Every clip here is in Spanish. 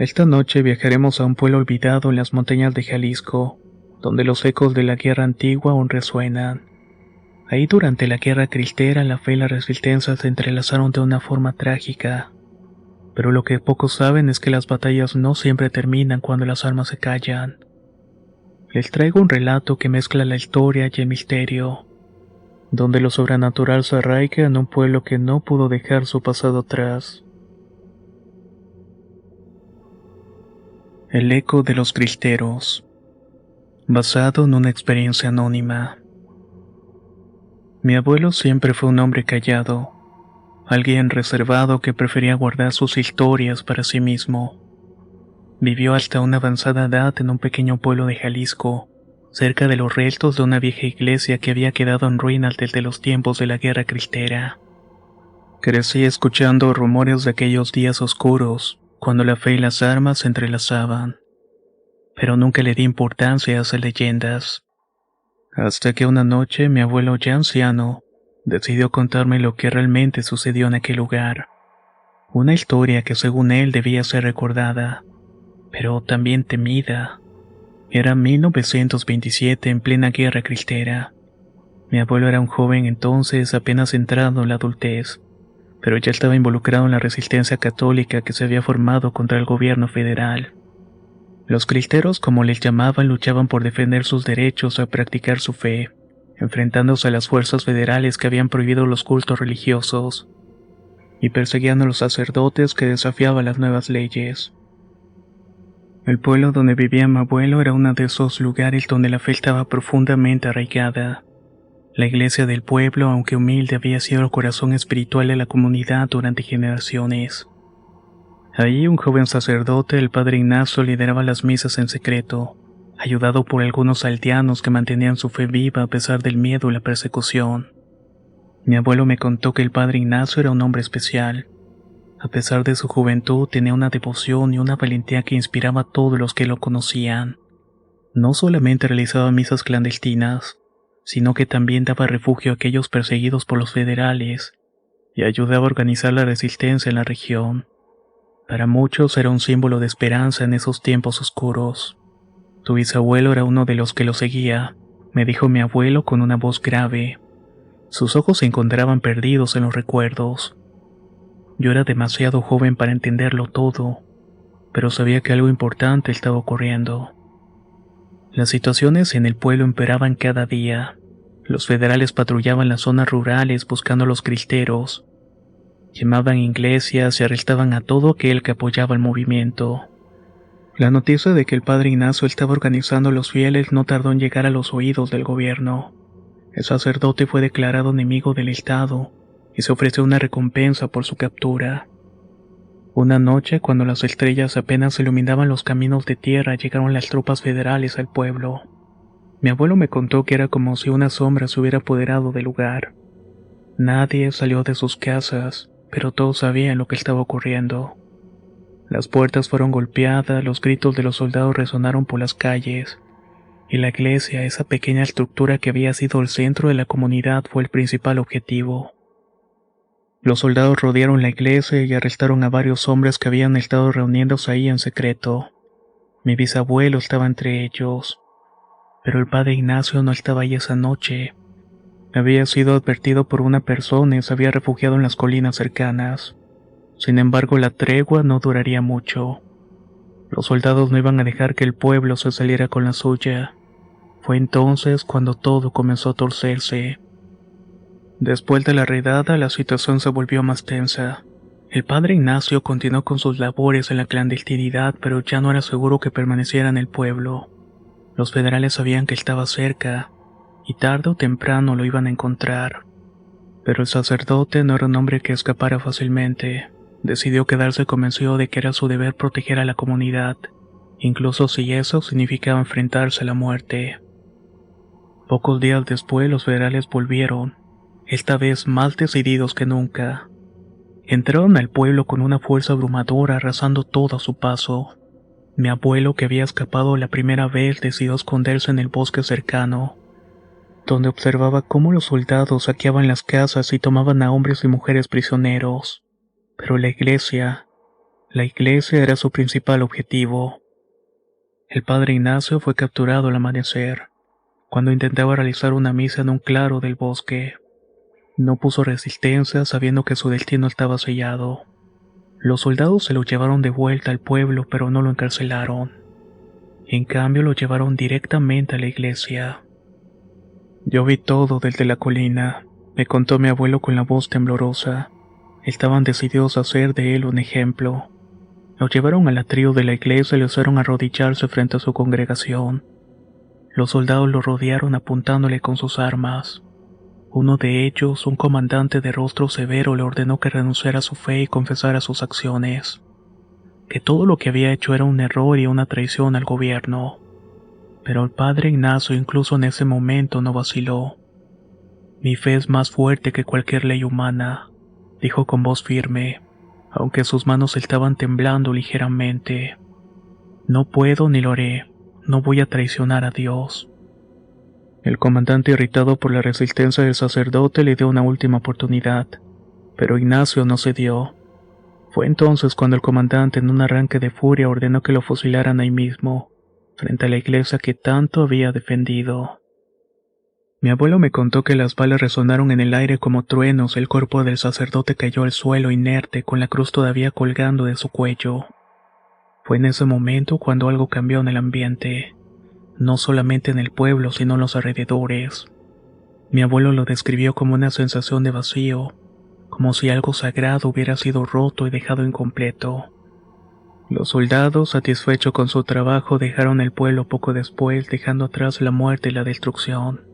Esta noche viajaremos a un pueblo olvidado en las montañas de Jalisco, donde los ecos de la guerra antigua aún resuenan. Ahí durante la guerra cristera la fe y la resistencia se entrelazaron de una forma trágica. Pero lo que pocos saben es que las batallas no siempre terminan cuando las armas se callan. Les traigo un relato que mezcla la historia y el misterio, donde lo sobrenatural se arraiga en un pueblo que no pudo dejar su pasado atrás. El eco de los cristeros, basado en una experiencia anónima. Mi abuelo siempre fue un hombre callado, alguien reservado que prefería guardar sus historias para sí mismo. Vivió hasta una avanzada edad en un pequeño pueblo de Jalisco, cerca de los restos de una vieja iglesia que había quedado en ruinas desde los tiempos de la guerra cristera. Crecí escuchando rumores de aquellos días oscuros, cuando la fe y las armas se entrelazaban. Pero nunca le di importancia a esas leyendas. Hasta que una noche mi abuelo, ya anciano, decidió contarme lo que realmente sucedió en aquel lugar. Una historia que según él debía ser recordada, pero también temida. Era 1927, en plena guerra cristera. Mi abuelo era un joven entonces, apenas entrado en la adultez, pero ya estaba involucrado en la resistencia católica que se había formado contra el gobierno federal. Los cristeros, como les llamaban, luchaban por defender sus derechos a practicar su fe, enfrentándose a las fuerzas federales que habían prohibido los cultos religiosos y perseguían a los sacerdotes que desafiaban las nuevas leyes. El pueblo donde vivía mi abuelo era uno de esos lugares donde la fe estaba profundamente arraigada. La iglesia del pueblo, aunque humilde, había sido el corazón espiritual de la comunidad durante generaciones. Ahí un joven sacerdote, el padre Ignacio, lideraba las misas en secreto, ayudado por algunos aldeanos que mantenían su fe viva a pesar del miedo y la persecución. Mi abuelo me contó que el padre Ignacio era un hombre especial. A pesar de su juventud, tenía una devoción y una valentía que inspiraba a todos los que lo conocían. No solamente realizaba misas clandestinas, sino que también daba refugio a aquellos perseguidos por los federales y ayudaba a organizar la resistencia en la región. Para muchos era un símbolo de esperanza en esos tiempos oscuros. Tu bisabuelo era uno de los que lo seguía, me dijo mi abuelo con una voz grave. Sus ojos se encontraban perdidos en los recuerdos. Yo era demasiado joven para entenderlo todo, pero sabía que algo importante estaba ocurriendo. Las situaciones en el pueblo empeoraban cada día. Los federales patrullaban las zonas rurales buscando a los cristeros. Quemaban iglesias y arrestaban a todo aquel que apoyaba el movimiento. La noticia de que el padre Ignacio estaba organizando a los fieles no tardó en llegar a los oídos del gobierno. El sacerdote fue declarado enemigo del Estado y se ofreció una recompensa por su captura. Una noche, cuando las estrellas apenas iluminaban los caminos de tierra, llegaron las tropas federales al pueblo. Mi abuelo me contó que era como si una sombra se hubiera apoderado del lugar. Nadie salió de sus casas, pero todos sabían lo que estaba ocurriendo. Las puertas fueron golpeadas, los gritos de los soldados resonaron por las calles, y la iglesia, esa pequeña estructura que había sido el centro de la comunidad, fue el principal objetivo. Los soldados rodearon la iglesia y arrestaron a varios hombres que habían estado reuniéndose ahí en secreto. Mi bisabuelo estaba entre ellos, pero el padre Ignacio no estaba ahí esa noche. Había sido advertido por una persona y se había refugiado en las colinas cercanas. Sin embargo, la tregua no duraría mucho. Los soldados no iban a dejar que el pueblo se saliera con la suya. Fue entonces cuando todo comenzó a torcerse. Después de la redada, la situación se volvió más tensa. El padre Ignacio continuó con sus labores en la clandestinidad, pero ya no era seguro que permaneciera en el pueblo. Los federales sabían que estaba cerca, y tarde o temprano lo iban a encontrar. Pero el sacerdote no era un hombre que escapara fácilmente. Decidió quedarse convencido de que era su deber proteger a la comunidad, incluso si eso significaba enfrentarse a la muerte. Pocos días después, los federales volvieron, esta vez más decididos que nunca. Entraron al pueblo con una fuerza abrumadora, arrasando todo a su paso. Mi abuelo, que había escapado la primera vez, decidió esconderse en el bosque cercano, donde observaba cómo los soldados saqueaban las casas y tomaban a hombres y mujeres prisioneros. Pero la iglesia, La iglesia era su principal objetivo. El padre Ignacio fue capturado al amanecer, cuando intentaba realizar una misa en un claro del bosque. No puso resistencia sabiendo que su destino estaba sellado. Los soldados se lo llevaron de vuelta al pueblo, pero no lo encarcelaron. En cambio, lo llevaron directamente a la iglesia. Yo vi todo desde la colina, me contó mi abuelo con la voz temblorosa. Estaban decididos a hacer de él un ejemplo. Lo llevaron al atrio de la iglesia y lo hicieron arrodillarse frente a su congregación. Los soldados lo rodearon apuntándole con sus armas. Uno de ellos, un comandante de rostro severo, le ordenó que renunciara a su fe y confesara sus acciones. Que todo lo que había hecho era un error y una traición al gobierno. Pero el padre Ignacio incluso en ese momento no vaciló. Mi fe es más fuerte que cualquier ley humana, dijo con voz firme, aunque sus manos estaban temblando ligeramente. No puedo ni lo haré, no voy a traicionar a Dios. El comandante, irritado por la resistencia del sacerdote, le dio una última oportunidad, pero Ignacio no cedió. Fue entonces cuando el comandante, en un arranque de furia, ordenó que lo fusilaran ahí mismo, frente a la iglesia que tanto había defendido. Mi abuelo me contó que las balas resonaron en el aire como truenos, el cuerpo del sacerdote cayó al suelo inerte, con la cruz todavía colgando de su cuello. Fue en ese momento cuando algo cambió en el ambiente, no solamente en el pueblo, sino en los alrededores. Mi abuelo lo describió como una sensación de vacío, como si algo sagrado hubiera sido roto y dejado incompleto. Los soldados, satisfechos con su trabajo, dejaron el pueblo poco después, dejando atrás la muerte y la destrucción.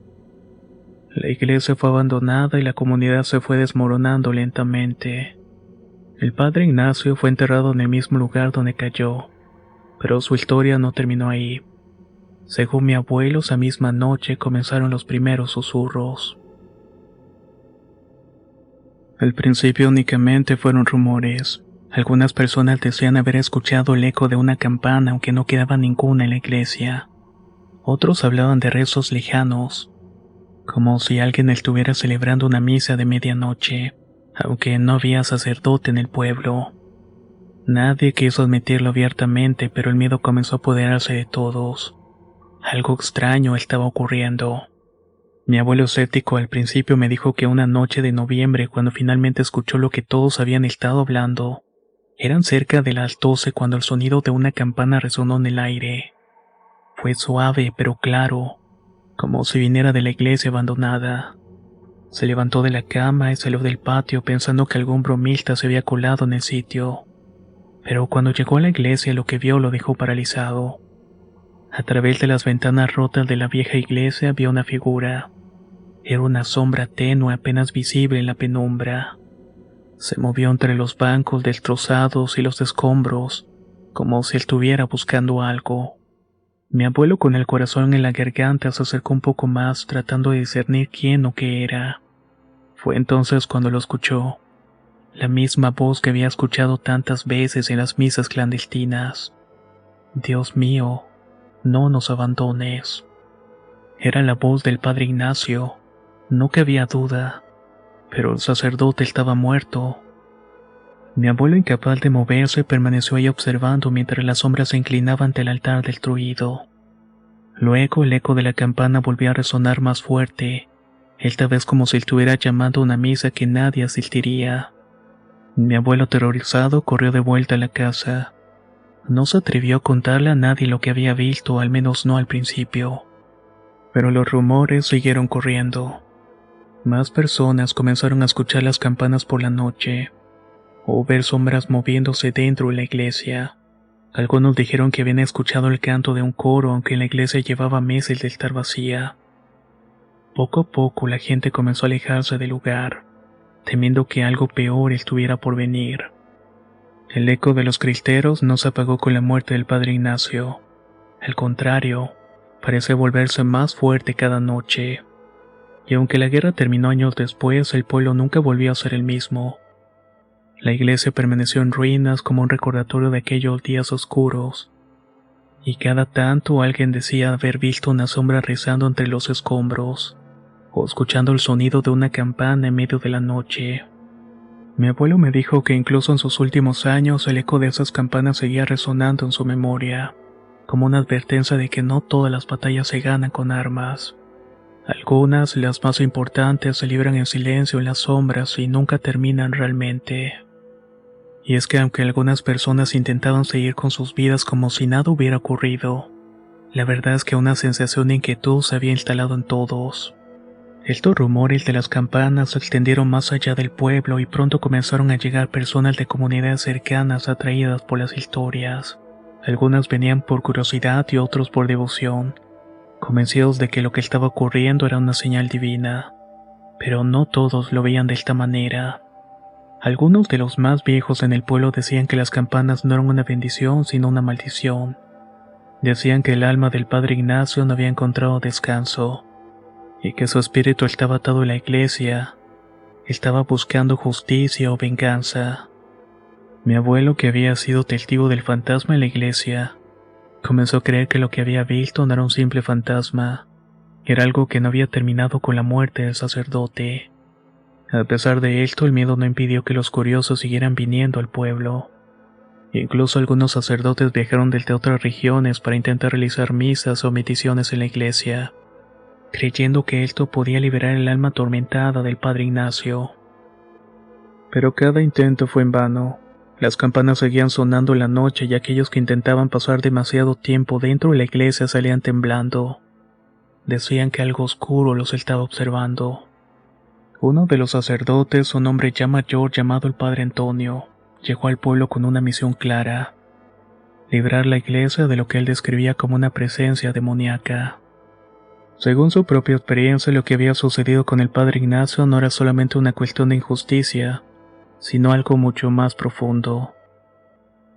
La iglesia fue abandonada y la comunidad se fue desmoronando lentamente. El padre Ignacio fue enterrado en el mismo lugar donde cayó, pero su historia no terminó ahí. Según mi abuelo, esa misma noche comenzaron los primeros susurros. Al principio únicamente fueron rumores. Algunas personas decían haber escuchado el eco de una campana, aunque no quedaba ninguna en la iglesia. Otros hablaban de rezos lejanos, como si alguien estuviera celebrando una misa de medianoche, aunque no había sacerdote en el pueblo. Nadie quiso admitirlo abiertamente, pero el miedo comenzó a apoderarse de todos. Algo extraño estaba ocurriendo. Mi abuelo escéptico al principio me dijo que una noche de noviembre, cuando finalmente escuchó lo que todos habían estado hablando, eran cerca de las 12 cuando el sonido de una campana resonó en el aire. Fue suave pero claro, como si viniera de la iglesia abandonada. Se levantó de la cama y salió del patio pensando que algún bromista se había colado en el sitio. Pero cuando llegó a la iglesia lo que vio lo dejó paralizado. A través de las ventanas rotas de la vieja iglesia vio una figura. Era una sombra tenue apenas visible en la penumbra. Se movió entre los bancos destrozados y los escombros, como si estuviera buscando algo. Mi abuelo, con el corazón en la garganta, se acercó un poco más, tratando de discernir quién o qué era. Fue entonces cuando lo escuchó. La misma voz que había escuchado tantas veces en las misas clandestinas. Dios mío, no nos abandones. Era la voz del padre Ignacio. No cabía duda, pero el sacerdote estaba muerto. Mi abuelo, incapaz de moverse, permaneció ahí observando mientras las sombras se inclinaban ante el altar destruido. Luego el eco de la campana volvió a resonar más fuerte, esta vez como si estuviera llamando a una misa que nadie asistiría. Mi abuelo, aterrorizado, corrió de vuelta a la casa. No se atrevió a contarle a nadie lo que había visto, al menos no al principio. Pero los rumores siguieron corriendo. Más personas comenzaron a escuchar las campanas por la noche, o ver sombras moviéndose dentro de la iglesia. Algunos dijeron que habían escuchado el canto de un coro, aunque la iglesia llevaba meses de estar vacía. Poco a poco la gente comenzó a alejarse del lugar, temiendo que algo peor estuviera por venir. El eco de los cristeros no se apagó con la muerte del padre Ignacio. Al contrario, parece volverse más fuerte cada noche. Y aunque la guerra terminó años después, el pueblo nunca volvió a ser el mismo. La iglesia permaneció en ruinas como un recordatorio de aquellos días oscuros. Y cada tanto alguien decía haber visto una sombra rezando entre los escombros, o escuchando el sonido de una campana en medio de la noche. Mi abuelo me dijo que incluso en sus últimos años el eco de esas campanas seguía resonando en su memoria, como una advertencia de que no todas las batallas se ganan con armas. Algunas, las más importantes, se libran en silencio en las sombras y nunca terminan realmente. Y es que aunque algunas personas intentaban seguir con sus vidas como si nada hubiera ocurrido, la verdad es que una sensación de inquietud se había instalado en todos. Estos rumores de las campanas se extendieron más allá del pueblo y pronto comenzaron a llegar personas de comunidades cercanas atraídas por las historias. Algunas venían por curiosidad y otros por devoción, convencidos de que lo que estaba ocurriendo era una señal divina. Pero no todos lo veían de esta manera. Algunos de los más viejos en el pueblo decían que las campanas no eran una bendición sino una maldición. Decían que el alma del padre Ignacio no había encontrado descanso, y que su espíritu estaba atado a la iglesia, estaba buscando justicia o venganza. Mi abuelo, que había sido testigo del fantasma en la iglesia, comenzó a creer que lo que había visto no era un simple fantasma, era algo que no había terminado con la muerte del sacerdote. A pesar de esto, el miedo no impidió que los curiosos siguieran viniendo al pueblo. Incluso algunos sacerdotes viajaron desde otras regiones para intentar realizar misas o peticiones en la iglesia, creyendo que esto podía liberar el alma atormentada del padre Ignacio. Pero cada intento fue en vano. Las campanas seguían sonando en la noche y aquellos que intentaban pasar demasiado tiempo dentro de la iglesia salían temblando. Decían que algo oscuro los estaba observando. Uno de los sacerdotes, un hombre ya mayor llamado el padre Antonio, llegó al pueblo con una misión clara: librar la iglesia de lo que él describía como una presencia demoníaca. Según su propia experiencia, lo que había sucedido con el padre Ignacio no era solamente una cuestión de injusticia, sino algo mucho más profundo.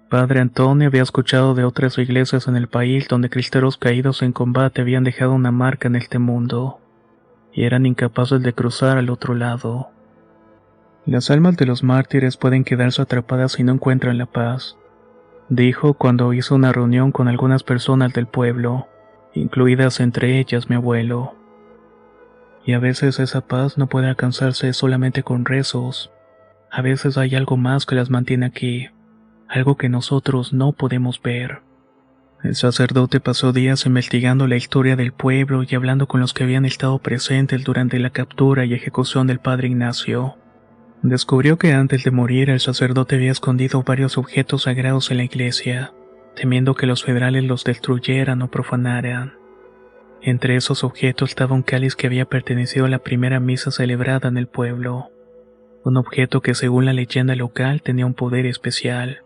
Padre Antonio había escuchado de otras iglesias en el país donde cristeros caídos en combate habían dejado una marca en este mundo, y eran incapaces de cruzar al otro lado. Las almas de los mártires pueden quedarse atrapadas si no encuentran la paz, dijo cuando hizo una reunión con algunas personas del pueblo, incluidas entre ellas mi abuelo. Y a veces esa paz no puede alcanzarse solamente con rezos. A veces hay algo más que las mantiene aquí, algo que nosotros no podemos ver. El sacerdote pasó días investigando la historia del pueblo y hablando con los que habían estado presentes durante la captura y ejecución del padre Ignacio. Descubrió que antes de morir el sacerdote había escondido varios objetos sagrados en la iglesia, temiendo que los federales los destruyeran o profanaran. Entre esos objetos estaba un cáliz que había pertenecido a la primera misa celebrada en el pueblo, un objeto que según la leyenda local tenía un poder especial.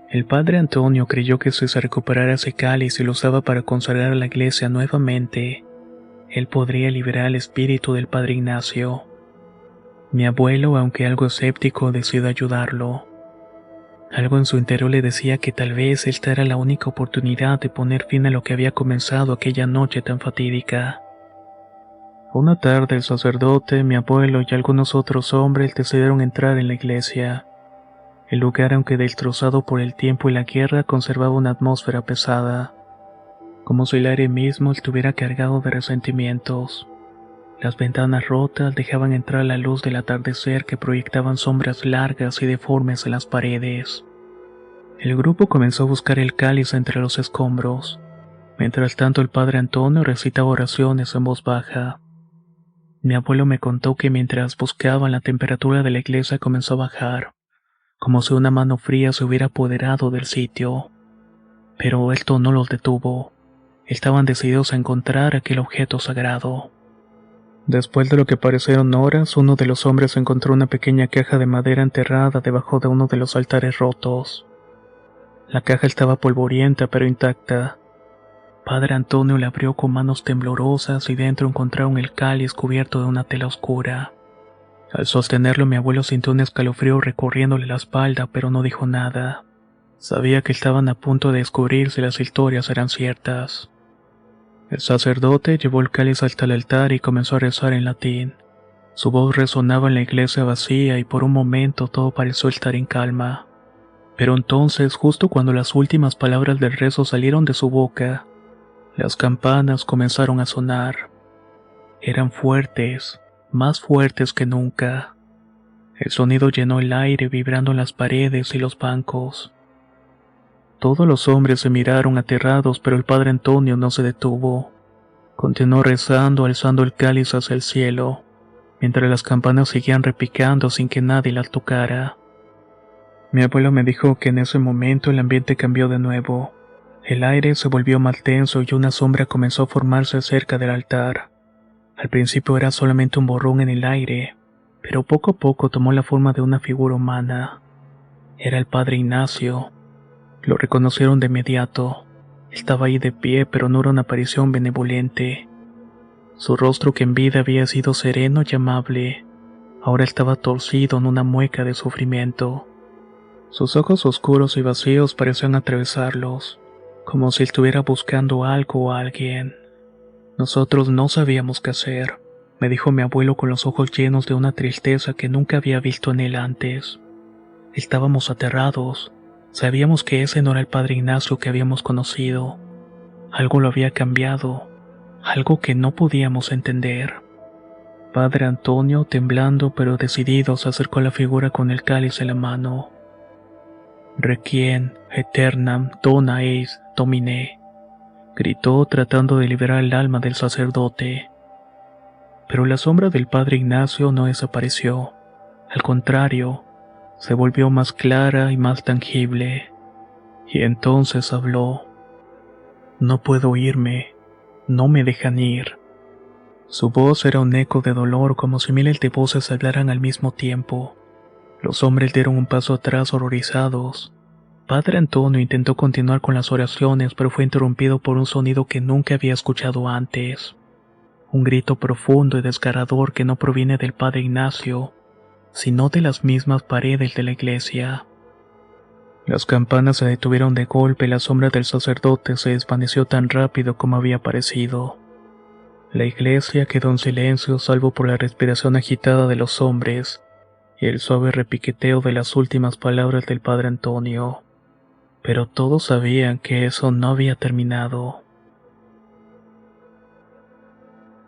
El padre Antonio creyó que si se recuperara ese cáliz y lo usaba para consagrar a la iglesia nuevamente, él podría liberar el espíritu del padre Ignacio. Mi abuelo, aunque algo escéptico, decidió ayudarlo. Algo en su interior le decía que tal vez esta era la única oportunidad de poner fin a lo que había comenzado aquella noche tan fatídica. Una tarde el sacerdote, mi abuelo y algunos otros hombres decidieron entrar en la iglesia. El lugar, aunque destrozado por el tiempo y la guerra, conservaba una atmósfera pesada, como si el aire mismo estuviera cargado de resentimientos. Las ventanas rotas dejaban entrar la luz del atardecer que proyectaban sombras largas y deformes en las paredes. El grupo comenzó a buscar el cáliz entre los escombros. Mientras tanto el padre Antonio recitaba oraciones en voz baja. Mi abuelo me contó que mientras buscaban la temperatura de la iglesia comenzó a bajar, como si una mano fría se hubiera apoderado del sitio. Pero esto no los detuvo. Estaban decididos a encontrar aquel objeto sagrado. Después de lo que parecieron horas, uno de los hombres encontró una pequeña caja de madera enterrada debajo de uno de los altares rotos. La caja estaba polvorienta pero intacta. Padre Antonio la abrió con manos temblorosas y dentro encontraron el cáliz cubierto de una tela oscura. Al sostenerlo, mi abuelo sintió un escalofrío recorriéndole la espalda, pero no dijo nada. Sabía que estaban a punto de descubrir si las historias eran ciertas. El sacerdote llevó el cáliz hasta el altar y comenzó a rezar en latín. Su voz resonaba en la iglesia vacía y por un momento todo pareció estar en calma. Pero entonces, justo cuando las últimas palabras del rezo salieron de su boca, las campanas comenzaron a sonar. Eran fuertes, más fuertes que nunca. El sonido llenó el aire, vibrando en las paredes y los bancos. Todos los hombres se miraron aterrados, pero el padre Antonio no se detuvo. Continuó rezando, alzando el cáliz hacia el cielo, mientras las campanas seguían repicando sin que nadie las tocara. Mi abuelo me dijo que en ese momento el ambiente cambió de nuevo. El aire se volvió más tenso y una sombra comenzó a formarse cerca del altar. Al principio era solamente un borrón en el aire, pero poco a poco tomó la forma de una figura humana. Era el padre Ignacio. Lo reconocieron de inmediato. Estaba ahí de pie, pero no era una aparición benevolente. Su rostro, que en vida había sido sereno y amable, ahora estaba torcido en una mueca de sufrimiento. Sus ojos oscuros y vacíos parecían atravesarlos, como si estuviera buscando algo o a alguien. Nosotros no sabíamos qué hacer, me dijo mi abuelo con los ojos llenos de una tristeza que nunca había visto en él antes. Estábamos aterrados. Sabíamos que ese no era el padre Ignacio que habíamos conocido. Algo lo había cambiado, algo que no podíamos entender. Padre Antonio, temblando pero decidido, se acercó a la figura con el cáliz en la mano. Requiem aeternam dona eis Domine, gritó tratando de liberar el alma del sacerdote. Pero la sombra del padre Ignacio no desapareció. Al contrario, se volvió más clara y más tangible. Y entonces habló. No puedo irme, no me dejan ir. Su voz era un eco de dolor, como si miles de voces hablaran al mismo tiempo. Los hombres dieron un paso atrás horrorizados. Padre Antonio intentó continuar con las oraciones, pero fue interrumpido por un sonido que nunca había escuchado antes. Un grito profundo y desgarrador que no proviene del padre Ignacio, sino de las mismas paredes de la iglesia. Las campanas se detuvieron de golpe y la sombra del sacerdote se desvaneció tan rápido como había aparecido. La iglesia quedó en silencio, salvo por la respiración agitada de los hombres y el suave repiqueteo de las últimas palabras del padre Antonio. Pero todos sabían que eso no había terminado.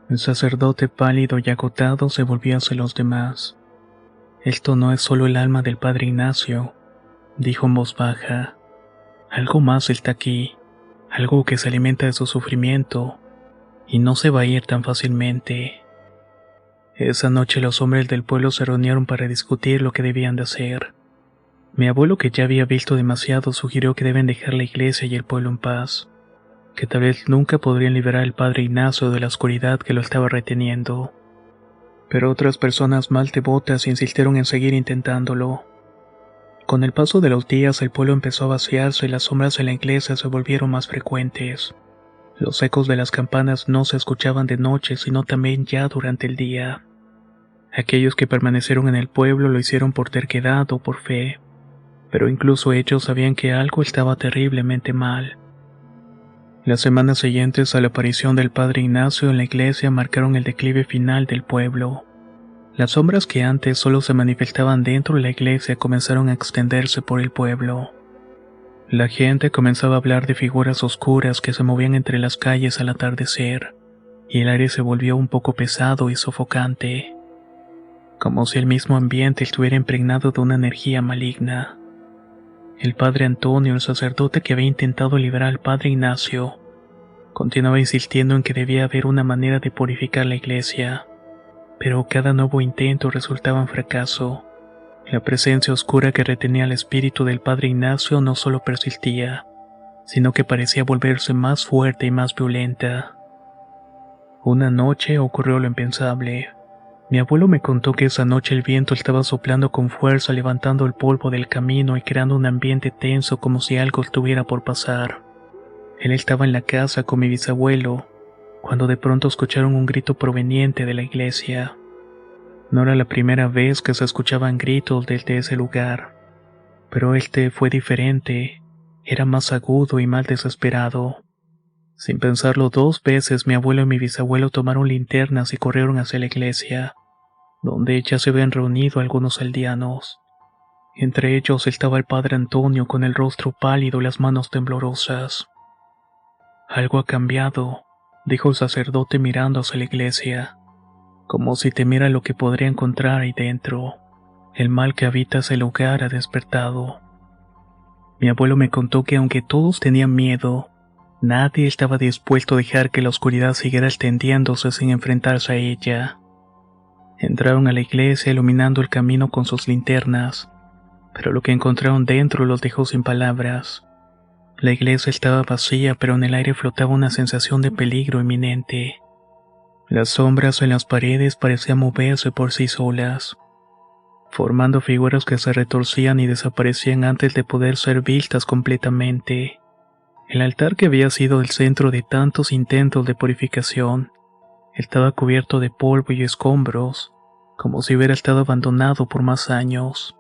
El sacerdote, pálido y agotado, se volvió hacia los demás. Esto no es solo el alma del padre Ignacio, dijo en voz baja. Algo más está aquí, algo que se alimenta de su sufrimiento, y no se va a ir tan fácilmente. Esa noche los hombres del pueblo se reunieron para discutir lo que debían de hacer. Mi abuelo, que ya había visto demasiado, sugirió que deben dejar la iglesia y el pueblo en paz, que tal vez nunca podrían liberar al padre Ignacio de la oscuridad que lo estaba reteniendo. Pero otras personas más devotas insistieron en seguir intentándolo. Con el paso de los días el pueblo empezó a vaciarse y las sombras de la iglesia se volvieron más frecuentes. Los ecos de las campanas no se escuchaban de noche, sino también ya durante el día. Aquellos que permanecieron en el pueblo lo hicieron por terquedad o por fe, pero incluso ellos sabían que algo estaba terriblemente mal. Las semanas siguientes a la aparición del padre Ignacio en la iglesia marcaron el declive final del pueblo. Las sombras que antes solo se manifestaban dentro de la iglesia comenzaron a extenderse por el pueblo. La gente comenzaba a hablar de figuras oscuras que se movían entre las calles al atardecer, y el aire se volvió un poco pesado y sofocante, como si el mismo ambiente estuviera impregnado de una energía maligna. El padre Antonio, el sacerdote que había intentado liberar al padre Ignacio, continuaba insistiendo en que debía haber una manera de purificar la iglesia, pero cada nuevo intento resultaba en fracaso. La presencia oscura que retenía el espíritu del padre Ignacio no solo persistía, sino que parecía volverse más fuerte y más violenta. Una noche ocurrió lo impensable. Mi abuelo me contó que esa noche el viento estaba soplando con fuerza, levantando el polvo del camino y creando un ambiente tenso como si algo estuviera por pasar. Él estaba en la casa con mi bisabuelo, cuando de pronto escucharon un grito proveniente de la iglesia. No era la primera vez que se escuchaban gritos desde ese lugar, pero este fue diferente, era más agudo y más desesperado. Sin pensarlo dos veces, mi abuelo y mi bisabuelo tomaron linternas y corrieron hacia la iglesia, donde ya se habían reunido algunos aldeanos. Entre ellos estaba el padre Antonio con el rostro pálido y las manos temblorosas. Algo ha cambiado, dijo el sacerdote mirando hacia la iglesia, como si temiera lo que podría encontrar ahí dentro. El mal que habita ese lugar ha despertado. Mi abuelo me contó que aunque todos tenían miedo, nadie estaba dispuesto a dejar que la oscuridad siguiera extendiéndose sin enfrentarse a ella. Entraron a la iglesia iluminando el camino con sus linternas, pero lo que encontraron dentro los dejó sin palabras. La iglesia estaba vacía, pero en el aire flotaba una sensación de peligro inminente. Las sombras en las paredes parecían moverse por sí solas, formando figuras que se retorcían y desaparecían antes de poder ser vistas completamente. El altar, que había sido el centro de tantos intentos de purificación, estaba cubierto de polvo y escombros, como si hubiera estado abandonado por más años.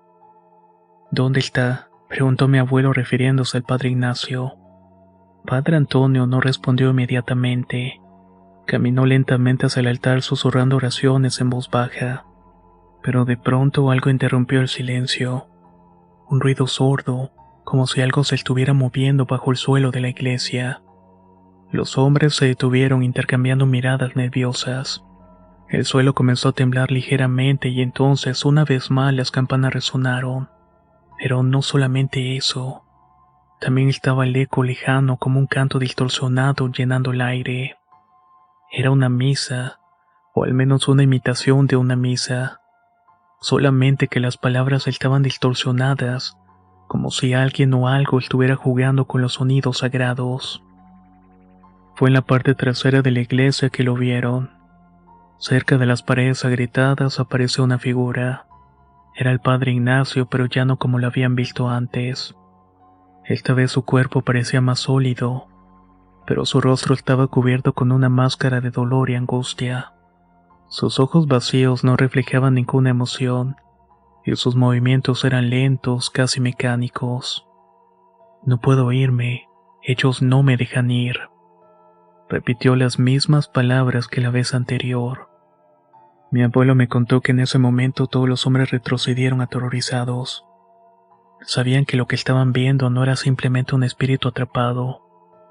¿Dónde está?, preguntó mi abuelo refiriéndose al padre Ignacio. Padre Antonio no respondió inmediatamente. Caminó lentamente hacia el altar susurrando oraciones en voz baja. Pero de pronto algo interrumpió el silencio. Un ruido sordo, como si algo se estuviera moviendo bajo el suelo de la iglesia. Los hombres se detuvieron intercambiando miradas nerviosas. El suelo comenzó a temblar ligeramente y entonces una vez más las campanas resonaron. Pero no solamente eso. También estaba el eco lejano como un canto distorsionado llenando el aire. Era una misa, o al menos una imitación de una misa. Solamente que las palabras estaban distorsionadas, como si alguien o algo estuviera jugando con los sonidos sagrados. Fue en la parte trasera de la iglesia que lo vieron. Cerca de las paredes agrietadas apareció una figura. Era el padre Ignacio, pero ya no como lo habían visto antes. Esta vez su cuerpo parecía más sólido, pero su rostro estaba cubierto con una máscara de dolor y angustia. Sus ojos vacíos no reflejaban ninguna emoción, y sus movimientos eran lentos, casi mecánicos. No puedo irme, ellos no me dejan ir. Repitió las mismas palabras que la vez anterior. Mi abuelo me contó que en ese momento todos los hombres retrocedieron aterrorizados. Sabían que lo que estaban viendo no era simplemente un espíritu atrapado,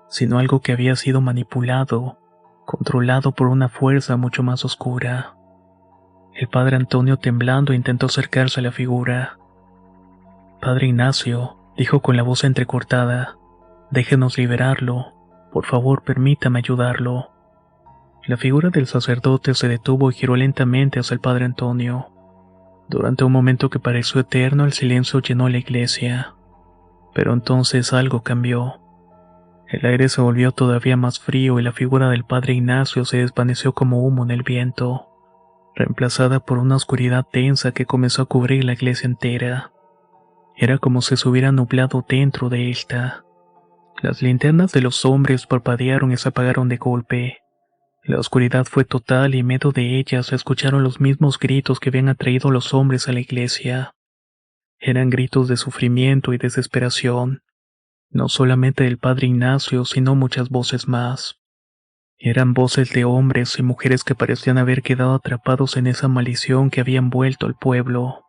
sino algo que había sido manipulado, controlado por una fuerza mucho más oscura. El padre Antonio, temblando, intentó acercarse a la figura. Padre Ignacio, dijo con la voz entrecortada, déjenos liberarlo, por favor permítame ayudarlo. La figura del sacerdote se detuvo y giró lentamente hacia el padre Antonio. Durante un momento que pareció eterno, el silencio llenó la iglesia. Pero entonces algo cambió. El aire se volvió todavía más frío y la figura del padre Ignacio se desvaneció como humo en el viento, reemplazada por una oscuridad densa que comenzó a cubrir la iglesia entera. Era como si se hubiera nublado dentro de esta. Las linternas de los hombres parpadearon y se apagaron de golpe. La oscuridad fue total y en medio de ella se escucharon los mismos gritos que habían atraído a los hombres a la iglesia. Eran gritos de sufrimiento y desesperación, no solamente del padre Ignacio, sino muchas voces más. Eran voces de hombres y mujeres que parecían haber quedado atrapados en esa maldición que había envuelto al pueblo.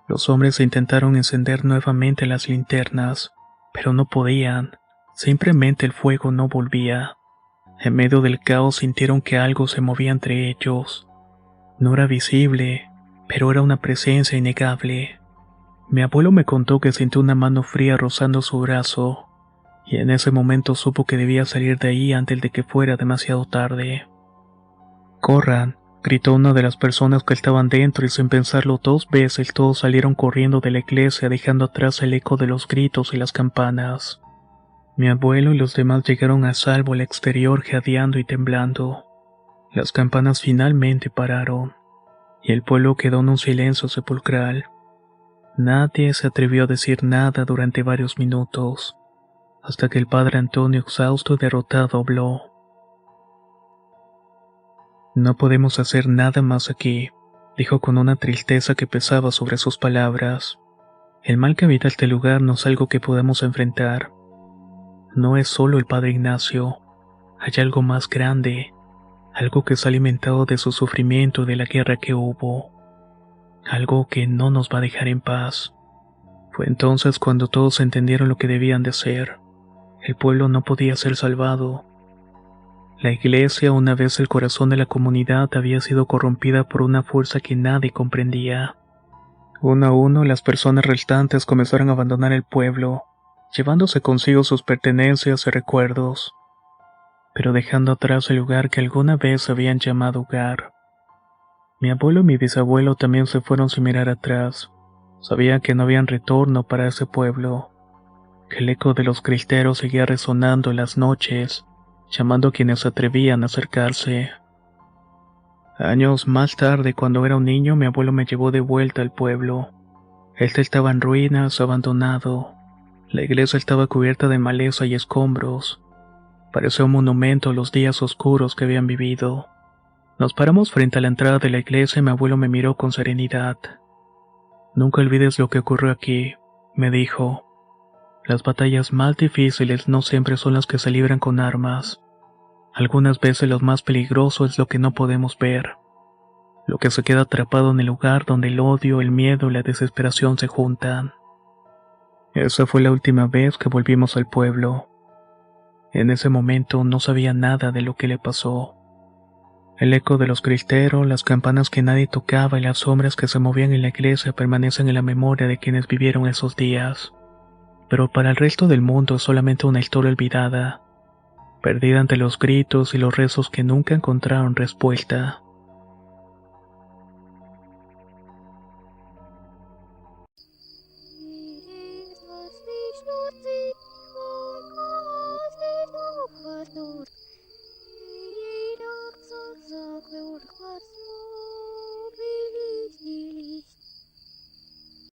Los hombres intentaron encender nuevamente las linternas, pero no podían, simplemente el fuego no volvía. En medio del caos sintieron que algo se movía entre ellos. No era visible, pero era una presencia innegable. Mi abuelo me contó que sintió una mano fría rozando su brazo, y en ese momento supo que debía salir de ahí antes de que fuera demasiado tarde. «Corran», gritó una de las personas que estaban dentro y sin pensarlo dos veces todos salieron corriendo de la iglesia dejando atrás el eco de los gritos y las campanas. Mi abuelo y los demás llegaron a salvo al exterior jadeando y temblando. Las campanas finalmente pararon, y el pueblo quedó en un silencio sepulcral. Nadie se atrevió a decir nada durante varios minutos, hasta que el padre Antonio, exhausto y derrotado, habló. «No podemos hacer nada más aquí», dijo con una tristeza que pesaba sobre sus palabras. «El mal que habita este lugar no es algo que podamos enfrentar. No es solo el padre Ignacio, hay algo más grande, algo que se ha alimentado de su sufrimiento y de la guerra que hubo, algo que no nos va a dejar en paz». Fue entonces cuando todos entendieron lo que debían de hacer. El pueblo no podía ser salvado. La iglesia, una vez el corazón de la comunidad, había sido corrompida por una fuerza que nadie comprendía. Uno a uno, las personas restantes comenzaron a abandonar el pueblo, llevándose consigo sus pertenencias y recuerdos, pero dejando atrás el lugar que alguna vez habían llamado hogar. Mi abuelo y mi bisabuelo también se fueron sin mirar atrás. Sabía que no habían retorno para ese pueblo, que el eco de los cristeros seguía resonando en las noches, llamando a quienes se atrevían a acercarse. Años más tarde, cuando era un niño, mi abuelo me llevó de vuelta al pueblo. Este estaba en ruinas, abandonado. La iglesia estaba cubierta de maleza y escombros. Parecía un monumento a los días oscuros que habían vivido. Nos paramos frente a la entrada de la iglesia y mi abuelo me miró con serenidad. Nunca olvides lo que ocurrió aquí, me dijo. Las batallas más difíciles no siempre son las que se libran con armas. Algunas veces lo más peligroso es lo que no podemos ver. Lo que se queda atrapado en el lugar donde el odio, el miedo y la desesperación se juntan. Esa fue la última vez que volvimos al pueblo. En ese momento no sabía nada de lo que le pasó. El eco de los cristeros, las campanas que nadie tocaba y las sombras que se movían en la iglesia permanecen en la memoria de quienes vivieron esos días. Pero para el resto del mundo es solamente una historia olvidada, perdida ante los gritos y los rezos que nunca encontraron respuesta.